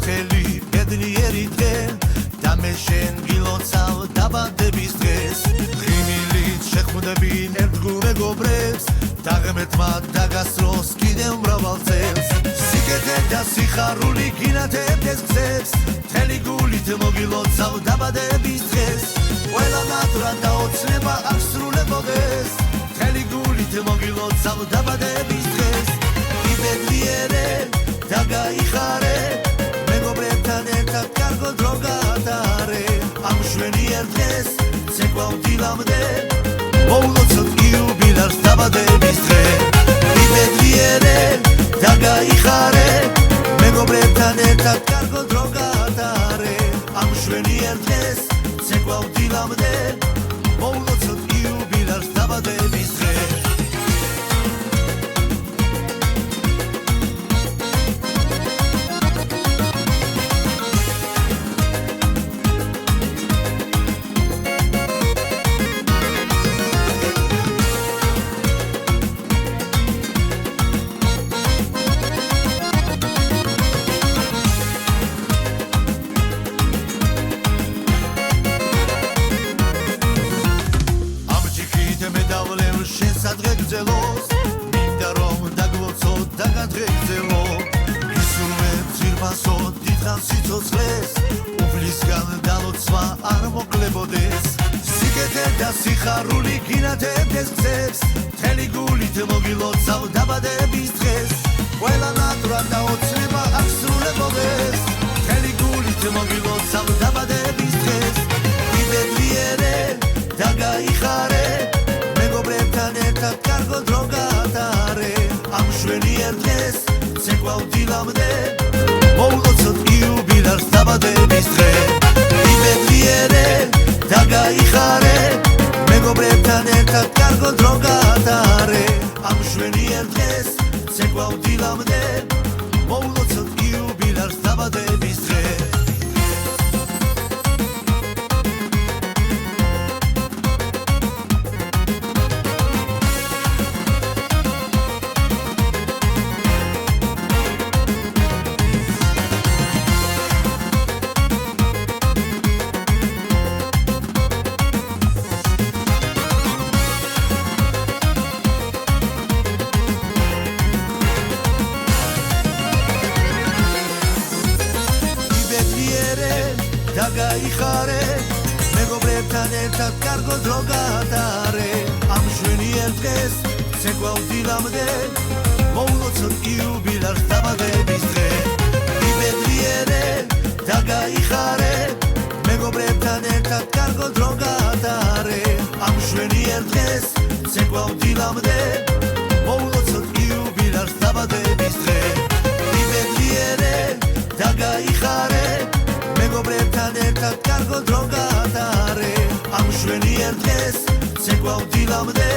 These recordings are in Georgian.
მთელი ბედნიერი დღე და მე შენ გილოცავ დაბადების დღეს ღიმილით შეხვდები ერთგულ მეგობრებს და ღმერთმა დაგასროს კიდევ მრავალ წელს სიკეთე და სიხარული გინათებს გზებს მთელი გულით მოგილოცავ დაბადების დღეს ყველა ნატრა და ოცნება არ სრულებოდეს მთელი გულით მოგილოცავ დაბადების დღეს იბედნიერე და გაიხარე მეგობრებთან ერთად კარგო დრო გაატარე ამ მშვენიერ დღეს ცეკვავ დილამდე მოულოცოთ იუბილარს დაბადების დღე იბედნიერე და გაიხარე მეგობრებთან ერთად კარგო დრო გაატარე ამ მშვენიერ დღეს ცეკვავ დილამდე მოულოცოთ იუბილარს დაბადების დღე სადღეგრძელოს მინდა რომ დაგვოცოთ და გადღეგრძელო ისურვე ძირფასო დიდხან სიცოცხლეს უფლისგან დალოცვა არ მოკლებოდეს სიკეთე და სიხარული გინათებს გზებს მთელი გულით მოგილოცავ დაბადების დღეს ყველა ნატრა და ოცნება არ სრულებოდეს მთელი გულით მოგილოცავ დაბადების დღეს იბედნიერე და გაიხარე მეგობრებთან ერთად კარგო დრო გაატარე ამ მშვენიერ დღეს ცეკვავ დილამდე მოულოცოთ იუბილარს დაბადების დღე იბედნიერე და გაიხარე მეგობრებთან ერთად კარგო დრო გაატარე ამ მშვენიერ დღეს ცეკვავ დილამდე მოულოცოთ იუბილარს დაბადების დღე და გაიხარე მეგობრებთან ერთად კარგო დრო გაატარე ამ მშვენიერ დღეს ცეკვავ დილამდე მოულოცოთ იუბილარს დაბადების დღე იბედნიერე და გაიხარე მეგობრებთან ერთად კარგო დრო გაატარე ამ მშვენიერ დღეს ცეკვავ დილამდე მოულოცოთ იუბილარს დაბადების დღე იბედნიერე და გაიხარე მეგობრებთან ერთად კარგო დრო გაატარე ამ მშვენიერ დღეს ცეკვავ დილამდე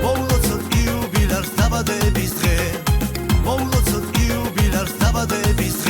მოულოცოთ იუბილარს დაბადების დღე მოულოცოთ იუბილარს დაბადების დღე